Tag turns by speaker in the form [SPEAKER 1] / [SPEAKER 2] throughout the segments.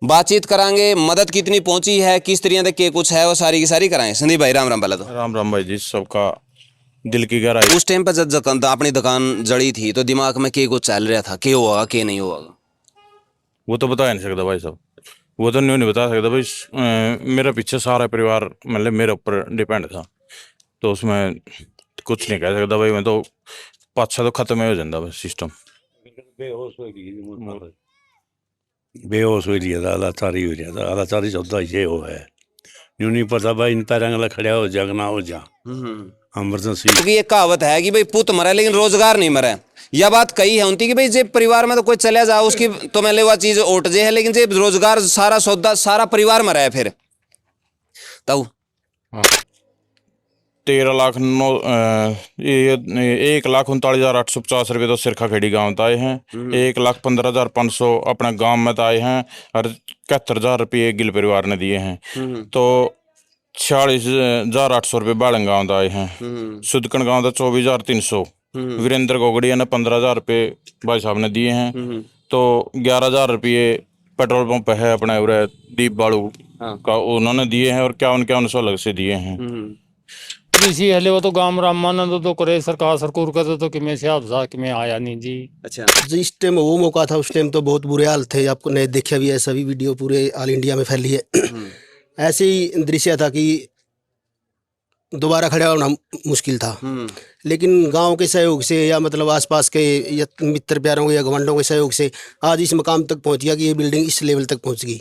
[SPEAKER 1] बातचीत करांगे, मदद कितनी पहुंची है, किस तरह तक के कुछ है, वो सारी की सारी कराएं। संदीप भाई राम राम। पहले तो
[SPEAKER 2] राम राम भाई जी, सबका दिल की गहराई।
[SPEAKER 1] उस टाइम पर जब अपनी दुकान जड़ी थी तो दिमाग में के कुछ चल रहा था, के होगा के नहीं होगा?
[SPEAKER 2] वो तो बता नहीं सकता भाई साहब, वो तो नहीं बता सकता भाई। मेरा पीछे सारा परिवार मतलब मेरे ऊपर डिपेंड था, तो उसमें कुछ नहीं कह सकता भाई। मैं तो पाछा तो खत्म ही हो जाता बस सिस्टम।
[SPEAKER 3] बेहोश हो लिया था, आलाचारी हो लिया था। आलाचारी शब्द ये हो है, यूं नहीं पता भाई इन तरंगला खड़ा हो जगना हो जा इमरजेंसी।
[SPEAKER 1] क्योंकि ये कहावत है कि भाई पुत मरा लेकिन रोजगार नहीं मरा। यह बात कही है उनकी कि भाई जे परिवार में तो कोई चले जाओ उसकी तो मैं ले वह चीज ओट जे है, लेकिन जे रोजगार सारा सौदा सारा परिवार मरा है फिर तब।
[SPEAKER 2] 1,39,850 रुपये तो सिरखा खेड़ी गाँव तय हैं। 1,15,500 अपने गांव में तय हैं और 71,000 रुपये गिल परिवार ने दिए हैं। तो 46,800 रुपये बाड़न गाँव तय हैं। सुदकन गाँव का 24,300। वीरेंद्र गोगड़िया ने 15,000 रुपये भाई साहब ने दिए हैं। तो 11,000 रुपये पेट्रोल पंप है अपने उरे दीप बाड़ू का, उन्होंने दिए हैं। और 51,100 अलग से दिए हैं।
[SPEAKER 4] इसी हले वो तो गाम रामानंद तो करे सरकार सरकूर कर तो कि मैं से आप कि मैं आया नहीं जी।
[SPEAKER 1] अच्छा,
[SPEAKER 5] जिस टाइम वो मौका था उस टाइम तो बहुत बुरे हाल थे। आपको ने देखा भी है, सभी वीडियो पूरे ऑल इंडिया में फैली है। ऐसे ही दृश्य था कि दोबारा खड़ा होना मुश्किल था, लेकिन गांव के सहयोग से या मतलब आसपास के या मित्र प्यारों के या गवंडों के सहयोग से आज इस मकाम तक पहुंच गया कि ये बिल्डिंग इस लेवल तक पहुंच गई।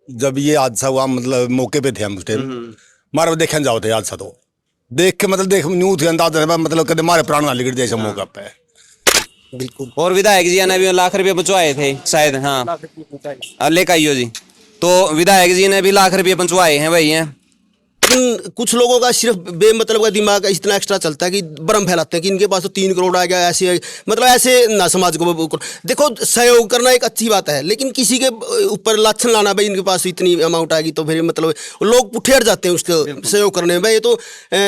[SPEAKER 6] जब ये हादसा हुआ मतलब मौके पे थे हम उस टाइम, मारे देखने जाओ थे हादसा, तो देख के मतलब देख न्यू थे अंदाज मतलब कदम मारे प्राण ना लिखट जैसे मौका पे।
[SPEAKER 5] बिल्कुल।
[SPEAKER 1] और विधायक जी ने भी ₹1,00,000 पहुंचवाए थे शायद। हाँ, लेकर आइयो जी। तो विधायक जी ने भी ₹1,00,000 पहुंचवाए हैं भाई हैं।
[SPEAKER 5] लेकिन कुछ लोगों का सिर्फ बेमतलब का दिमाग इतना एक्स्ट्रा चलता है कि भ्रम फैलाते हैं कि इनके पास तो 3 करोड़ आ गया, ऐसे मतलब ऐसे ना समाज को। देखो सहयोग करना एक अच्छी बात है, लेकिन किसी के ऊपर लाछन लाना भाई इनके पास इतनी अमाउंट आएगी तो फिर मतलब लोग पुठे हट जाते हैं उसको सहयोग करने में। भाई ये तो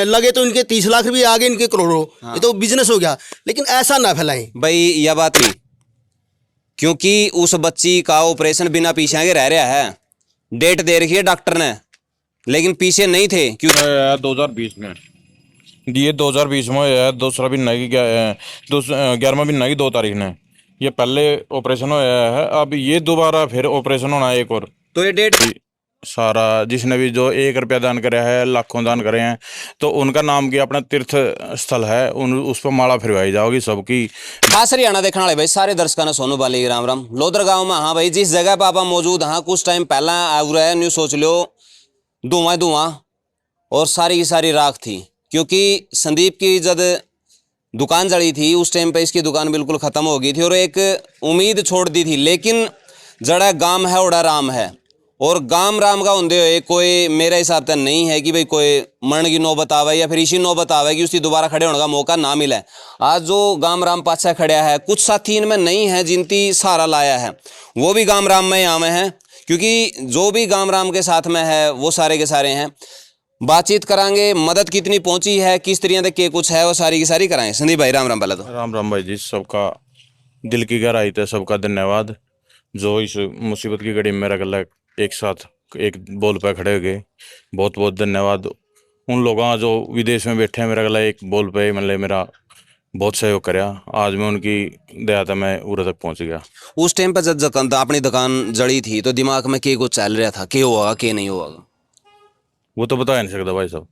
[SPEAKER 5] लगे तो इनके 30 लाख रुपये आगे इनके करोड़ों, ये तो बिजनेस हो गया। लेकिन ऐसा ना फैलाएं
[SPEAKER 1] भाई, यह बात नहीं, क्योंकि उस बच्ची का ऑपरेशन बिना पीछे के रह रहा है। डेट दे रखी है डॉक्टर ने, लेकिन पीछे नहीं थे क्यों?
[SPEAKER 2] 2020 में दिए, 2020 में है। दूसरा भी नई 11वां भी नई 2 तारीख ने ये पहले ऑपरेशन होया है। अब ये दोबारा फिर ऑपरेशन होना है एक और।
[SPEAKER 1] तो ये डेट
[SPEAKER 2] सारा जिसने भी जो 1 रुपया दान करे है, लाखों दान करे हैं, तो उनका नाम की अपना तीर्थ स्थल है, उस पर माला फिरवाई जाओगी सबकी।
[SPEAKER 1] खास हरियाणा देखने वाले भाई सारे दर्शकों ने सोनू बाली राम राम। लोधर गांव में हाँ भाई, जिस जगह पर आप मौजूद हाँ कुछ टाइम पहला आया है, न्यू सोच लो धुआं धुआं और सारी की सारी राख थी। क्योंकि संदीप की जब दुकान जड़ी थी उस टाइम पे इसकी दुकान बिल्कुल खत्म हो गई थी और एक उम्मीद छोड़ दी थी। लेकिन जड़ा गांव है उड़ा राम है, और गांव राम का होंदे हुए कोई मेरे हिसाब से नहीं है कि भाई कोई मरण की नौबत आवे या फिर इसी नौबत आवे कि उसकी दोबारा खड़े होने का मौका ना मिले। आज जो गांव राम पाछा खड़ा है, कुछ साथी इनमें नहीं है जिनकी सहारा लाया है, वो भी गांव राम में आवे हैं। क्योंकि जो भी गांव राम के साथ में है वो सारे के सारे हैं। बातचीत करांगे, मदद कितनी पहुंची है, किस तरह तक के कुछ है, वो सारी की सारी कराएं। संदीप भाई राम राम। पहले तो
[SPEAKER 2] राम राम भाई जी, सबका दिल की गहराई से सबका धन्यवाद जो इस मुसीबत की घड़ी में मेरा गला एक साथ एक बोल पे खड़े हो गए। बहुत बहुत धन्यवाद उन लोगों जो विदेश में बैठे हैं, मेरा गला एक बोल पे मतलब मेरा बहुत सहयोग कराया। आज मैं उनकी दया था मैं उरे तक पहुंच गया।
[SPEAKER 1] उस टाइम पर जब अपनी दुकान जड़ी थी तो दिमाग में के कुछ चल रहा था, के होगा के नहीं होगा?
[SPEAKER 2] वो तो बता नहीं सकता भाई साहब,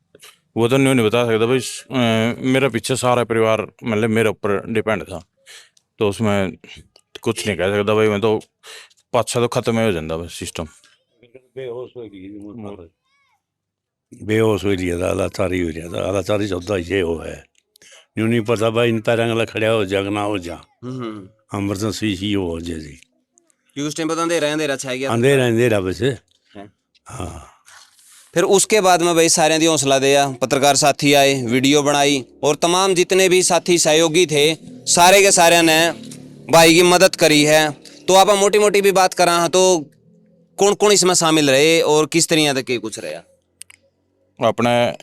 [SPEAKER 2] वो तो नहीं बता सकता भाई। मेरा पीछे सारा परिवार मतलब मेरे ऊपर डिपेंड था, तो उसमें कुछ नहीं कह सकता भाई। मैं तो पाछा तो खत्म ही हो जाता बस सिस्टम।
[SPEAKER 3] बेहोश हो लिया था, आलाचारी हो लिया था। आलाचारी शब्द ये हो है, यूं नहीं पता भाई इन तरंगला खड़ा हो जगना हो जा इमरजेंसी ही हो जैसी।
[SPEAKER 1] क्योंकि उस टाइम पर तो अंधेरा छा गया था।
[SPEAKER 3] अंधेरा वैसे। हाँ,
[SPEAKER 1] फिर उसके बाद में भाई सारे दी हौसला दिया, पत्रकार साथी आए, वीडियो बनाई, और तमाम जितने भी साथी सहयोगी थे सारे के सारे ने भाई की मदद करी है। तो आप मोटी मोटी भी बात करा तो कौन कौन इसमें शामिल रहे और किस तरह तक के कुछ रहा?
[SPEAKER 2] अपने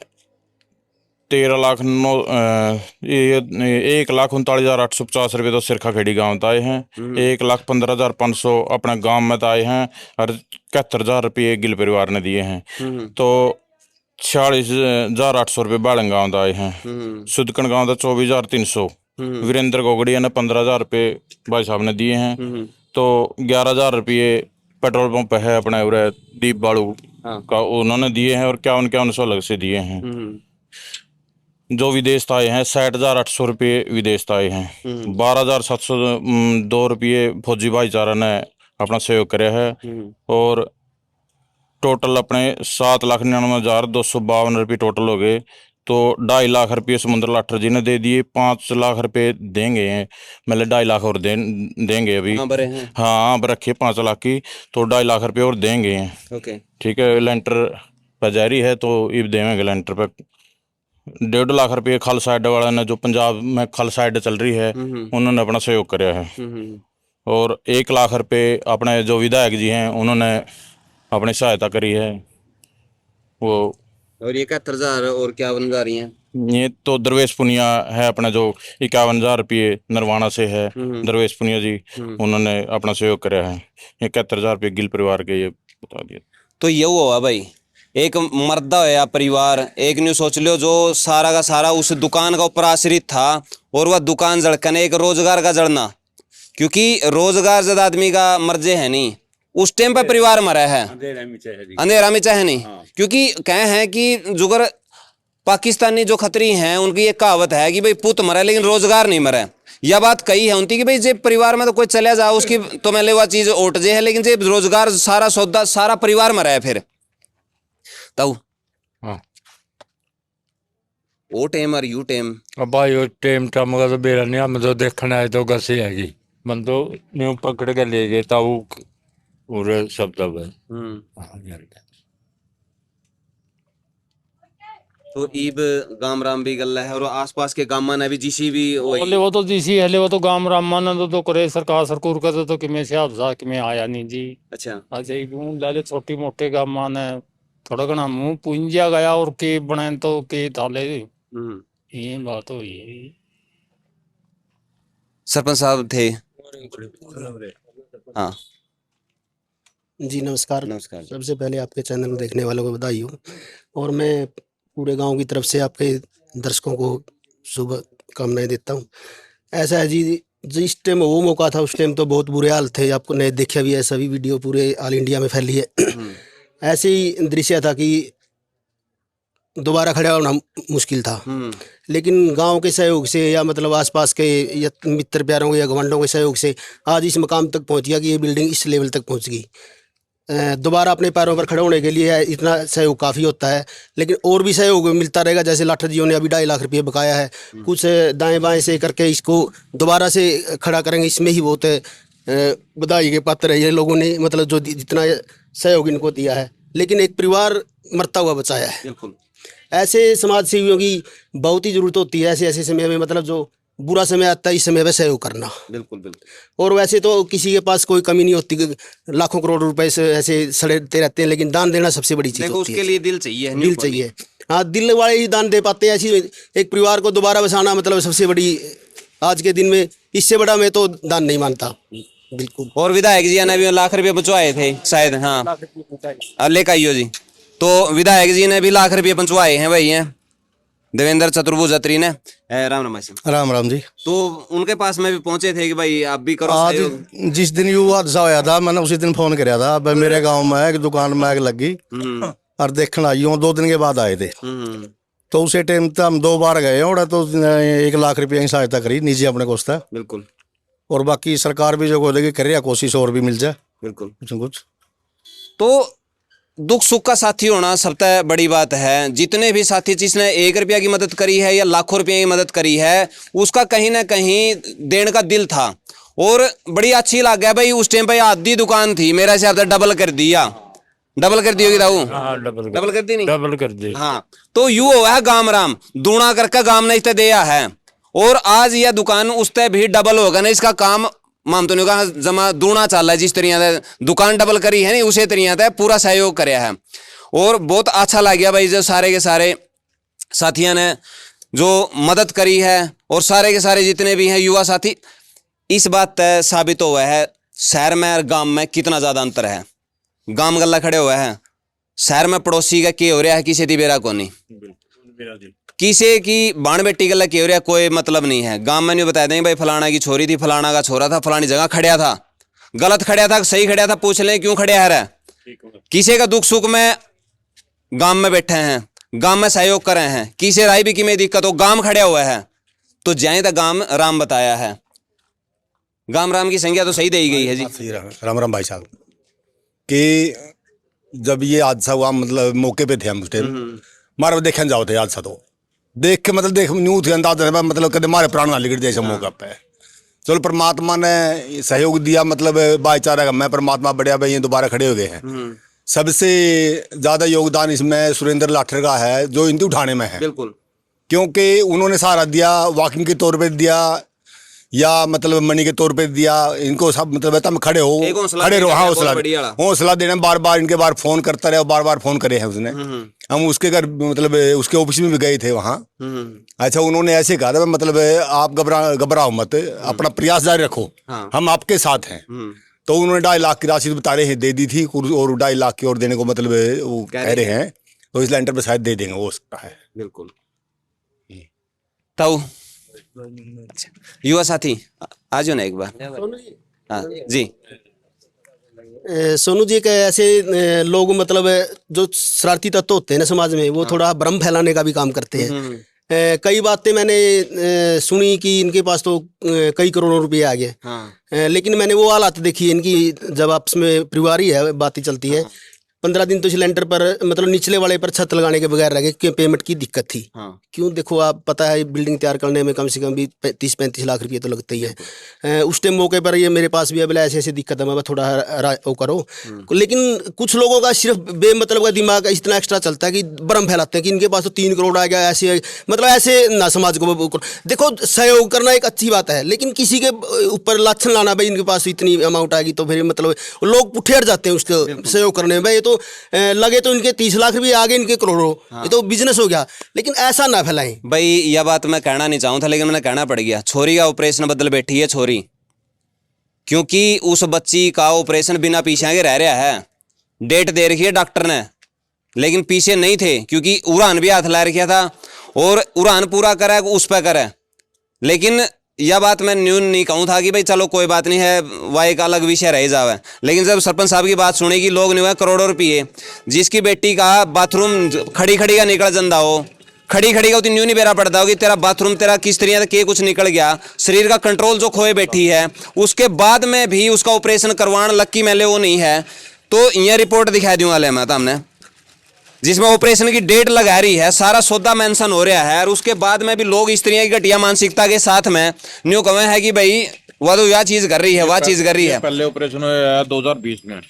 [SPEAKER 2] 1,39,850 रुपये तो सिरखा खेड़ी गाँव तो आए हैं। 1,15,500 अपने गांव में तो आए हैं और 71,000 रुपये गिल परिवार ने दिए हैं। तो 46,800 रुपये बाड़न गाँव तो आए हैं। सुदकन गाँव तो 24,300। वीरेंद्र गोगड़िया ने 15,000 रुपये भाई साहब ने दिए हैं। तो 11,000 रुपये पेट्रोल पंप है अपने उरे दीप बाड़ू का, उन्होंने दिए हैं। और 51,100 अलग से दिए हैं। जो विदेश तो आए हैं 60,800 रुपये विदेश तो आए हैं। 12,702 रुपये फौजी भाईचारा ने अपना सहयोग कराया है। और टोटल अपने 7,99,252 रुपये टोटल हो गए। तो 2.5 लाख रुपये समुद्र लाठर जी ने दे दिए। 5 लाख रुपये देंगे, मतलब 2.5 लाख और देंगे अभी। हाँ अब रखिए 5 लाख की, तो 2.5 लाख रुपये और देंगे।
[SPEAKER 1] ओके
[SPEAKER 2] ठीक है, लेंटर पर जारी है तो अब देंगे लेंटर पर। 1.5 लाख रुपये खालसा अड्डा वाला ने, जो पंजाब में खालसा अड्डा चल रही है, उन्होंने अपना सहयोग कराया है। और 1 लाख रुपये अपने जो विधायक जी हैं उन्होंने अपनी सहायता करी है वो।
[SPEAKER 1] और ये 71,000 और 51,000 हैं।
[SPEAKER 2] ये तो दरवेश पुनिया है अपना, जो 51,000 रुपये नरवाना से है। दरवेश पुनिया जी उन्होंने अपना सहयोग कराया है। 71,000 रुपये गिल परिवार के, ये बता दिया।
[SPEAKER 1] तो ये हुआ भाई, एक मर्दा है या परिवार, एक न्यू सोच लो जो सारा का सारा उस दुकान का ऊपर आश्रित था, और वह दुकान जड़कन एक रोजगार का जड़ना, क्योंकि रोजगार जब आदमी का मर्जे है नहीं, उस टाइम पर परिवार मरा है, अंधेरा में चाहे नहीं। क्योंकि कहे हैं कि जुगर पाकिस्तानी जो खतरी हैं उनकी एक कहावत है कि भाई पुत मरा लेकिन रोजगार नहीं मरा। यह बात कही है उनकी कि भाई जे परिवार में तो कोई चले जाओ उसकी तो मैं ले वह चीज ओट जे है, लेकिन जे रोजगार सारा सौदा सारा परिवार मरा है। फिर तब ओ टेम और यू टेम
[SPEAKER 4] अब भाई वो टेम टमगा तो बेरा नहीं, हम तो देखने आए तो गसे हैगी मन तो न्यू पकड़ के ले गए था वो पूरे सब तब है।
[SPEAKER 1] तो ईब गाम राम भी गल्ला है, और आसपास के गामा ने भी जिसी भी
[SPEAKER 4] बोले वो तो जिसी हले वो तो गाम रामानंद तो करे सरकार सरकूर कर तो कि मैं से जा कि मैं आया नहीं जी।
[SPEAKER 1] अच्छा
[SPEAKER 4] अच्छा लाले छोटी मोटे गामा ने थोड़ा घना मुंह पूंजिया गया और के बनाए तो के थाले ये बात हुई है।
[SPEAKER 1] सरपंच साहब थे। हाँ
[SPEAKER 5] जी नमस्कार।
[SPEAKER 1] नमस्कार।
[SPEAKER 5] सबसे पहले आपके चैनल को देखने वालों को बधाई हो, और मैं पूरे गांव की तरफ से आपके दर्शकों को शुभकामनाएं देता हूं। ऐसा है जी, जिस टाइम वो मौका था उस टाइम तो बहुत बुरे हाल थे, आपको नहीं देखा भी है, सभी वीडियो पूरे ऑल इंडिया में फैली है। ऐसे ही दृश्य था कि दोबारा खड़ा होना मुश्किल था, लेकिन गांव के सहयोग से या मतलब आसपास के या मित्र प्यारों के या गवंडों के सहयोग से आज इस मकाम तक पहुंच गया कि ये बिल्डिंग इस लेवल तक पहुंच गई। दोबारा अपने पैरों पर खड़े होने के लिए इतना सहयोग काफ़ी होता है, लेकिन और भी सहयोग मिलता रहेगा। जैसे लाठर जियों ने अभी 2.5 लाख रुपये बकाया है, कुछ दाएं बाएं से करके इसको दोबारा से खड़ा करेंगे। इसमें ही बहुत बधाई के पात्र है ये लोगों ने, मतलब जो जितना सहयोग इनको दिया है, लेकिन एक परिवार मरता हुआ बचाया है।
[SPEAKER 1] बिल्कुल
[SPEAKER 5] ऐसे समाज सेवियों की बहुत ही ज़रूरत होती है। ऐसे ऐसे समय में, मतलब जो बुरा समय आता है इस समय में सहयोग करना।
[SPEAKER 1] बिल्कुल बिल्कुल।
[SPEAKER 5] और वैसे तो किसी के पास कोई कमी नहीं होती, लाखों करोड़ रुपए से ऐसे सड़ते रहते हैं, लेकिन दान देना सबसे बड़ी चीज़
[SPEAKER 1] देखो
[SPEAKER 5] होती है।
[SPEAKER 1] उसके लिए दिल चाहिए,
[SPEAKER 5] दिल चाहिए। हाँ, दिल वाले ही दान दे पाते हैं। ऐसी एक परिवार को दोबारा बसाना मतलब सबसे बड़ी, आज के दिन में इससे बड़ा मैं तो दान नहीं मानता। बिल्कुल।
[SPEAKER 1] और विधायक जी ने भी 1 लाख रुपये पहुंचवाए थे शायद। हाँ लेकर आइयो जी। तो विधायक जी ने भी 1 लाख रुपये पहुंचवाए हैं भाई हैं देवेंद्र चतुर्भुज अत्री ने। राम राम भाई।
[SPEAKER 6] राम राम जी।
[SPEAKER 1] तो उनके पास में भी पहुंचे थे कि भाई आप भी करो
[SPEAKER 6] आज
[SPEAKER 1] सहयोग।
[SPEAKER 6] जिस दिन ये हादसा होया था मैंने उसी दिन फोन कराया था। भाई मेरे गांव में एक दुकान में आग लगी और देखना आई हूँ, 2 दिन के बाद आए थे। तो उसी टाइम तो हम 2 बार गए और तो 1 लाख रुपये की सहायता करी निजी अपने को।
[SPEAKER 1] बिल्कुल।
[SPEAKER 6] और बाकी सरकार भी जो देगी कर रही है कोशिश, और भी मिल जाए
[SPEAKER 1] बिल्कुल
[SPEAKER 6] कुछ।
[SPEAKER 1] तो दुख सुख का साथी होना सबसे बड़ी बात है। जितने भी साथी जिसने 1 रुपया की मदद करी है या लाखों रुपये की मदद करी है, उसका कहीं ना कहीं देने का दिल था। और बड़ी अच्छी लग गया भाई। उस टाइम पे आधी दुकान थी, मेरा हिसाब से डबल कर दिया। डबल कर दी होगी दाऊ? डबल कर दी नहीं? डबल कर दी। हाँ, तो यू हुआ है गाम राम दूना करके गाम ने इतने दिया है, और आज यह दुकान उस तय भी डबल होगा ना। इसका काम माम तो नहीं कहा जमा दूना चल रहा है। जिस तरीके दुकान डबल करी है नहीं, उसी तरीके पूरा सहयोग कराया है। और बहुत अच्छा लग गया भाई जो सारे के सारे साथियों ने जो मदद करी है, और सारे के सारे जितने भी हैं युवा साथी, इस बात तय साबित हुआ है शहर में और गांव में कितना ज़्यादा अंतर है। गांव गल्ला खड़े हुए हैं, शहर में पड़ोसी का के हो रहा है, किसी दी बेरा को नहीं, किसी की बाण बेटी गल्ला के हो रहा है, कोई मतलब नहीं है। गांव में नहीं बता देंगे भाई फलाना की छोरी थी, फलाना का छोरा था, फलानी जगह खड़िया था, गलत खड़िया था, सही खड़िया था, पूछ लें क्यों खड़िया है। किसी का दुख सुख में गांव में बैठे हैं, गांव में सहयोग कर रहे हैं, किसी राय भी की में दिक्कत हो, गांव खड़े हुआ है तो जाए तो गांव राम बताया है। गांव राम की संख्या तो सही दे ही गई है जी।
[SPEAKER 6] सही राम राम भाई साहब कि जब ये हादसा हुआ मतलब मौके पे थे हम उस टाइम, मारे देखने जाओ थे हादसा, तो देख के मतलब देख न्यू थे अंदाजा मतलब कदम मारे प्राण ना लिखट जैसे मौका पे। चलो परमात्मा ने सहयोग दिया, मतलब भाईचारा का मैं परमात्मा बढ़िया भाई ये दोबारा खड़े हो गए हैं। सबसे ज्यादा योगदान इसमें सुरेंद्र लाठर का है जो इनकी उठाने में है,
[SPEAKER 1] बिल्कुल,
[SPEAKER 6] क्योंकि उन्होंने सहारा दिया, वॉकिंग के तौर पे दिया या मतलब मनी के तौर पे दिया इनको, सब मतलब तुम खड़े हो, खड़े रहो। हाँ, हौसला देना, बार बार इनके बार फोन करता रहे, बार बार फोन करे हैं उसने। हम उसके घर मतलब उसके ऑफिस में भी गए थे वहाँ। अच्छा, उन्होंने ऐसे कहा था मतलब आप घबराओ मत, अपना प्रयास जारी रखो, हम आपके साथ हैं। तो उन्होंने 2.5 लाख की राशि बता रहे हैं दे दी थी, और 2.5 लाख की और देने को मतलब वो कह रहे हैं, तो इस लेंटर पे शायद दे देंगे, हो सकता है।
[SPEAKER 1] बिल्कुल। तो युवा साथी आ जाओ ना एक बार। हाँ जी।
[SPEAKER 5] सोनू जी के ऐसे लोग मतलब जो शरारती तत्व होते हैं ना समाज में, वो थोड़ा भ्रम फैलाने का भी काम करते हैं। कई बातें मैंने सुनी कि इनके पास तो कई करोड़ों रुपए आ गए, लेकिन मैंने वो हालात देखी इनकी, जब आपस में परिवार ही है, बातें चलती है। 15 दिन तो सिलेंडर पर मतलब निचले वाले पर छत लगाने के बगैर रह गए, क्योंकि पेमेंट की दिक्कत थी। क्यों, देखो आप पता है बिल्डिंग तैयार करने में कम से कम भी 30-35 लाख रुपये तो लगते ही है। उस टाइम मौके पर ये मेरे पास भी अब ऐसे ऐसे दिक्कत है, मैं थोड़ा वो करो। लेकिन कुछ लोगों का सिर्फ बेमतलब का दिमाग इतना एक्स्ट्रा चलता है कि भ्रम फैलाते हैं कि इनके पास तो 3 करोड़ आ गया, ऐसे मतलब ऐसे ना समाज को। देखो सहयोग करना एक अच्छी बात है, लेकिन किसी के ऊपर लाछन लाना भाई इनके पास इतनी अमाउंट आएगी तो फिर मतलब लोग पुठे हट जाते हैं उसके सहयोग करने में। तो लगे तो इनके 30 लाख रुपये आगे, इनके करोड़ों, ये तो बिजनेस हो गया। लेकिन ऐसा ना फैलाएं
[SPEAKER 1] भाई, यह बात मैं कहना नहीं चाहूँ था, लेकिन मैंने कहना पड़ गया। छोरी का ऑपरेशन बदल बैठी है छोरी, क्योंकि उस बच्ची का ऑपरेशन बिना पीछे आगे रह रहा है। डेट दे रखी है डॉक्टर ने, लेकिन पीछे नहीं थे, क्योंकि उड़ान भी हाथ ला रखा था, और उड़ान पूरा करे उस पर करे। लेकिन यह बात मैं न्यून नहीं कहूँ था कि भाई चलो कोई बात नहीं है, वह एक अलग विषय रह जावे। लेकिन जब सरपंच साहब की बात सुनेगी, लोग नहीं हुए करोड़ों रुपये, जिसकी बेटी का बाथरूम खड़ी खड़ी का निकल जंदा हो, खड़ी खड़ी का उतनी न्यू नहीं बेरा पड़ता हो कि तेरा बाथरूम तेरा किस तरीके के कुछ निकल गया, शरीर का कंट्रोल जो खोए बैठी है, उसके बाद में भी उसका ऑपरेशन करवाना लक्की मेले वो नहीं है। तो यह रिपोर्ट दिखा दूंगा ले मैं हमने, जिसमें ऑपरेशन की डेट लगा रही है, सारा सौदा मेंशन हो रहा है, और उसके बाद में भी लोग इस तरह की घटिया मानसिकता के साथ में न्यू कहे है कि भाई वह तो यह चीज कर रही है, वह चीज कर रही है।
[SPEAKER 2] पहले ऑपरेशन हुआ 2020 में,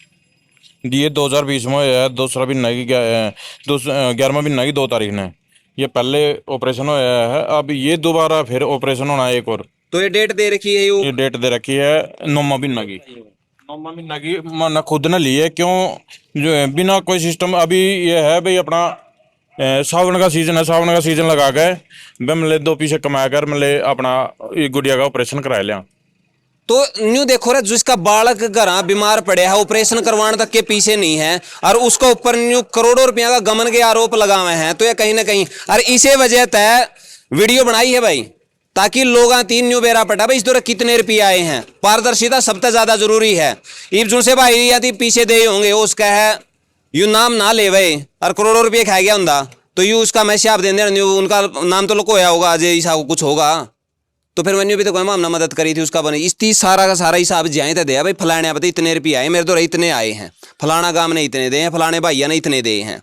[SPEAKER 2] ये 2020 में हुआ, दूसरा भी नई 11वां भी नई 2 तारीख ने ये पहले ऑपरेशन हुआ है। अब ये दोबारा फिर ऑपरेशन होना है एक और।
[SPEAKER 1] तो ये डेट दे रखी है,
[SPEAKER 2] ये डेट दे रखी है 9वां महीना की। 9वां महीना की मैंने खुद ने ली है, क्यों जो है बिना कोई सिस्टम। अभी ये है भाई अपना सावन का सीजन है, सावन का सीजन लगा के भाई मिले 2 पैसे कमा कर मिले अपना गुड़िया का ऑपरेशन करा लिया।
[SPEAKER 1] तो न्यू देखो रे, जिसका बालक घर बीमार पड़े है, ऑपरेशन करवाने तक के पीछे नहीं है, और उसका ऊपर न्यू करोड़ों रुपया का गमन के आरोप लगाए हैं। तो ये कहीं ना कहीं, और इसे वजह तय वीडियो बनाई है भाई, ताकि लोग 3 न्यू बेरा पटा भाई इस दौरान कितने रुपये आए हैं। पारदर्शिता सबसे ज्यादा जरूरी है। इब जो से भाई यदि पीछे दे होंगे उसका है यू नाम ना ले भाई, और करोड़ों रुपये खा गया होंगे तो यू उसका मैसेज आप देंगे, उनका नाम तो लुकोया होगा, अजय ईसा कुछ होगा। तो फिर मैंने भी तो कोई मामला मदद करी थी उसका बनी, इस सारा का सारा हिसाब जाए तो दिया भाई, फलाने पता इतने रुपये आए मेरे तो इतने आए हैं, फलाना गांव ने इतने दे हैं, फलाने भैया ने इतने दे हैं।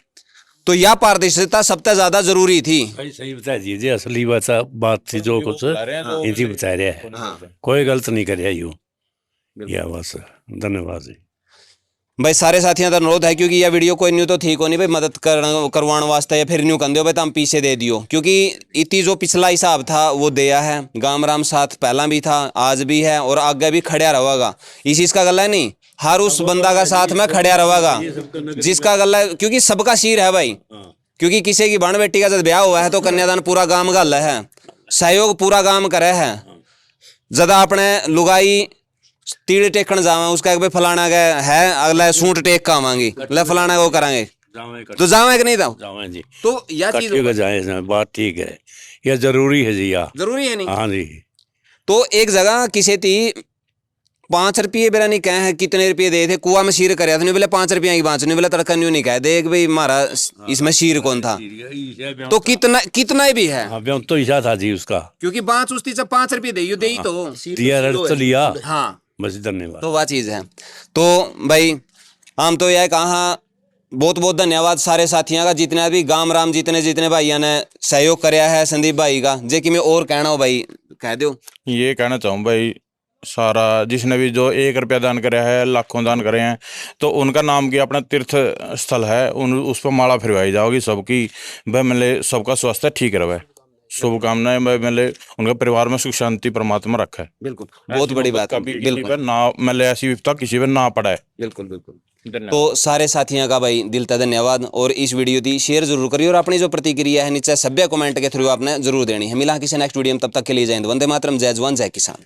[SPEAKER 1] तो यह पारदर्शिता सबसे ज्यादा जरूरी थी।
[SPEAKER 3] सही बता दीजिए, असली बात थी जो कुछ इसी बता रहा है, कोई गलत नहीं कर रहा यूँ। या बस धन्यवाद जी
[SPEAKER 1] भाई। सारे साथियों का अनुरोध है, क्योंकि यह वीडियो कोई न्यू तो ठीक हो नहीं भाई, मदद करवाने वास्ते या फिर न्यू कर दो भाई, तो हम पीछे दे दियो, क्योंकि इतनी जो पिछला हिसाब था वो दिया है। गाम राम साथ पहला भी था, आज भी है, और आगे भी खड़ा रहेगा। इस चीज का गला है नहीं, हर उस बंदा का साथ में खड़ा रहेगा जिसका गला, क्योंकि सबका सिर है भाई। क्योंकि किसी की बहन बेटी का जब ब्याह हुआ है तो कन्यादान पूरा गांव गाल है, सहयोग पूरा गांव करे है। ज्यादा अपने लुगाई तीड़ टेकन जावे, उसका एक भाई फलाना का है अगला सूट टेक का आवांगी, ले फलाना को करांगे तो जावे कि नहीं
[SPEAKER 3] जावे जी,
[SPEAKER 1] तो यह चीज
[SPEAKER 3] इकट्ठे जाए, बात ठीक है, यह जरूरी है जी।
[SPEAKER 1] जरूरी है नहीं।
[SPEAKER 3] हाँ जी।
[SPEAKER 1] तो एक जगह किसी थी 5 रुपये बेरा नहीं कहे हैं कितने रुपये दे थे, कुआ में शीर कराया था, नहीं बोले 5 रुपया की बाँच, नहीं बोले तड़का नहीं कहे देख भाई हमारा इसमें शीर कौन था, तो कितना भी है।
[SPEAKER 3] हाँ, ब्यों तो ईशा था जी उसका,
[SPEAKER 1] क्योंकि बाँच उसकी जब 5 रुपये दे तो
[SPEAKER 3] दिया रट तो लिया।
[SPEAKER 1] हाँ
[SPEAKER 3] बस धन्यवाद।
[SPEAKER 1] तो वह चीज़ है। तो भाई हम तो यह कहा बहुत बहुत धन्यवाद सारे साथियों का, जितने भी गाम राम जितने भाइयों ने सहयोग कराया है संदीप भाई का। जे कि मैं और कहना हो भाई कह दो।
[SPEAKER 2] ये कहना चाहूँ भाई, सारा जिसने भी जो 1 रुपया दान कराया है, लाखों दान करे हैं, तो उनका नाम की अपना तीर्थ स्थल है, उस पर माला फिरवाई जाओगी सबकी। भाई मिले सबका स्वास्थ्य ठीक रहे, शुभकामनाएं। भाई मिले उनका परिवार में सुख शांति परमात्मा रखा है।
[SPEAKER 1] बिल्कुल बहुत बड़ी बात है।
[SPEAKER 2] कभी किसी
[SPEAKER 1] बिल्कुल
[SPEAKER 2] पर ना मिले, ऐसी विपदा किसी पर ना पड़ा है।
[SPEAKER 1] बिल्कुल बिल्कुल। तो सारे साथियों का भाई दिल से धन्यवाद, और इस वीडियो की शेयर जरूर करिए, और अपनी जो प्रतिक्रिया है नीचे सभ्य कमेंट के थ्रू आपने जरूर देनी है। मिला किसी नेक्स्ट वीडियो में, तब तक के लिए जय हिंद, वंदे मातरम, जय जवान जय किसान।